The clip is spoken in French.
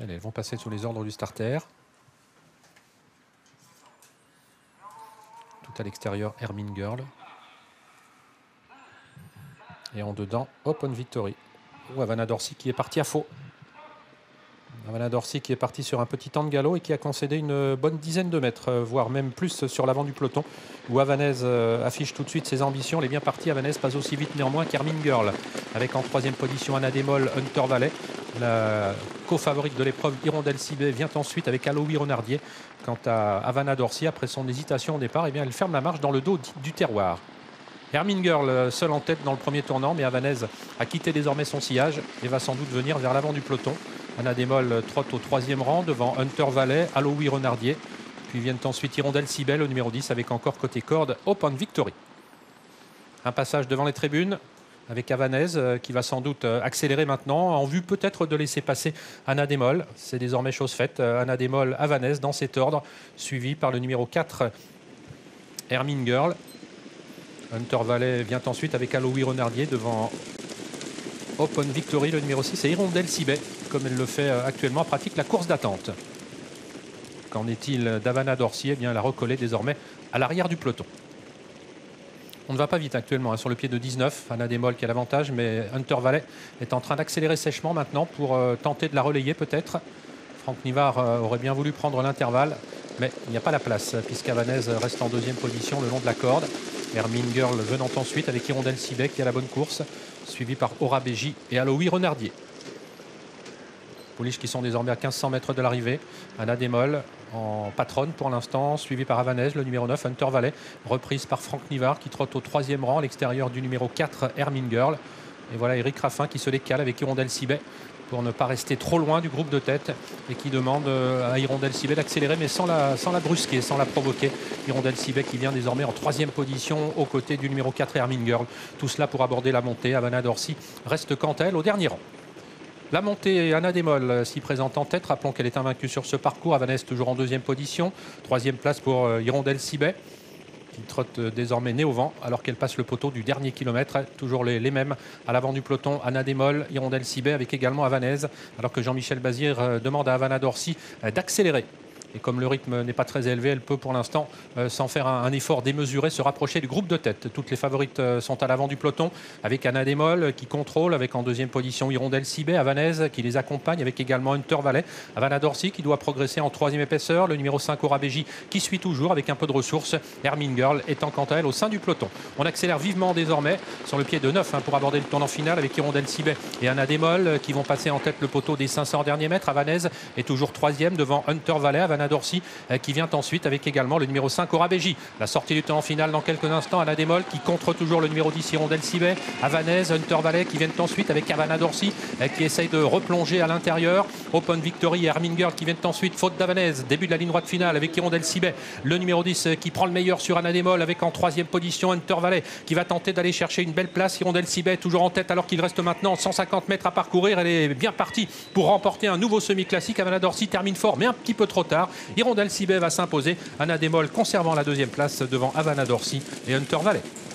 Allez, elles vont passer sous les ordres du starter. Tout à l'extérieur, Hermine Girl. Et en dedans, Open Victory. Ou Havana Dorsi qui est parti à faux. Havana Dorsi qui est parti sur un petit temps de galop et qui a concédé une bonne dizaine de mètres, voire même plus sur l'avant du peloton, où Havanaise affiche tout de suite ses ambitions. Elle est bien partie, Havanaise pas aussi vite néanmoins qu'Hermine Girl, avec en troisième position Anna Demol, Hunter Valley. La co-favorite de l'épreuve, Hirondelle Cibé, vient ensuite avec Aloïs Renardier. Quant à Havana Dorsi, après son hésitation au départ, eh bien, elle ferme la marche dans le dos du terroir. Hermine Girl seule en tête dans le premier tournant, mais Havanaise a quitté désormais son sillage et va sans doute venir vers l'avant du peloton. Anna Demol trotte au troisième rang devant Hunter Valley, Aloïs Renardier. Puis viennent ensuite Hirondelle Cibé, le numéro 10, avec encore côté corde Open Victory. Un passage devant les tribunes avec Havanaise qui va sans doute accélérer maintenant en vue peut-être de laisser passer Anna Demol. C'est désormais chose faite. Anna Demol, Havanaise dans cet ordre, suivi par le numéro 4, Hermine Girl. Hunter Valley vient ensuite avec Aloïs Renardier devant Open Victory, le numéro 6, et Hirondelle Cibé, comme elle le fait actuellement, pratique la course d'attente. Qu'en est-il d'Havana Dorsi? Eh bien, elle a recollé désormais à l'arrière du peloton. On ne va pas vite actuellement, hein, sur le pied de 19. Anna Demol qui a l'avantage, mais Hunter Valley est en train d'accélérer sèchement maintenant pour tenter de la relayer peut-être. Franck Nivard aurait bien voulu prendre l'intervalle, mais il n'y a pas la place, puisqu'Havanaise reste en deuxième position le long de la corde. Hermine Girl venant ensuite avec Hirondelle Cibé qui a la bonne course, suivi par Aura Béji et Aloïs Renardier. Pouliches qui sont désormais à 1500 mètres de l'arrivée. Anna Demol en patronne pour l'instant, suivi par Havanaise, le numéro 9, Hunter Valley, reprise par Franck Nivard qui trotte au troisième rang à l'extérieur du numéro 4, Hermine Girl. Et voilà Eric Raffin qui se décale avec Hirondelle Cibé pour ne pas rester trop loin du groupe de tête et qui demande à Hirondelle Cibé d'accélérer mais sans la brusquer, sans la provoquer. Hirondelle Cibé qui vient désormais en troisième position aux côtés du numéro 4 Hermine Girl. Tout cela pour aborder la montée. Havana Dorsi reste quant à elle au dernier rang. La montée, Anna Demol s'y présente en tête. Rappelons qu'elle est invaincue sur ce parcours. Havanaise toujours en deuxième position. Troisième place pour Hirondelle Cibé, qui trotte désormais nez au vent alors qu'elle passe le poteau du dernier kilomètre. Toujours les mêmes à l'avant du peloton. Anna Demol, Hirondelle Cibé avec également Havanaise, alors que Jean-Michel Bazir demande à Havana Dorsi d'accélérer. Et comme le rythme n'est pas très élevé, elle peut pour l'instant, sans faire un effort démesuré, se rapprocher du groupe de tête. Toutes les favorites sont à l'avant du peloton, avec Anna Demol qui contrôle, avec en deuxième position Hirondelle Cibé, Havanaise qui les accompagne, avec également Hunter Valley, Havana Dorsi qui doit progresser en troisième épaisseur, le numéro 5 Aura Béji qui suit toujours avec un peu de ressources, Hermine Girl étant quant à elle au sein du peloton. On accélère vivement désormais sur le pied de 9 pour aborder le tournant final avec Hirondelle Cibé et Anna Demol qui vont passer en tête le poteau des 500 derniers mètres. Havanaise est toujours troisième devant Hunter Valley, Havana Dorsi qui vient ensuite avec également le numéro 5 Aura Béji. La sortie du temps final dans quelques instants. Anna Demol qui contre toujours le numéro 10 Hirondelle Cibé, Havanaise, Hunter Valley qui viennent ensuite avec Havana Dorsi qui essaye de replonger à l'intérieur. Open Victory et Hermine Girl qui viennent ensuite, faute d'Havanaise. Début de la ligne droite finale avec Hirondelle Cibé, le numéro 10 qui prend le meilleur sur Anna Demol, avec en troisième position Hunter Valley qui va tenter d'aller chercher une belle place. Hirondelle Cibé toujours en tête alors qu'il reste maintenant 150 mètres à parcourir. Elle est bien partie pour remporter un nouveau semi-classique. Havana Dorsi termine fort mais un petit peu trop tard. Hirondelle Cibé va s'imposer. Anna Demol conservant la deuxième place devant Havana Dorsi et Hunter Valley.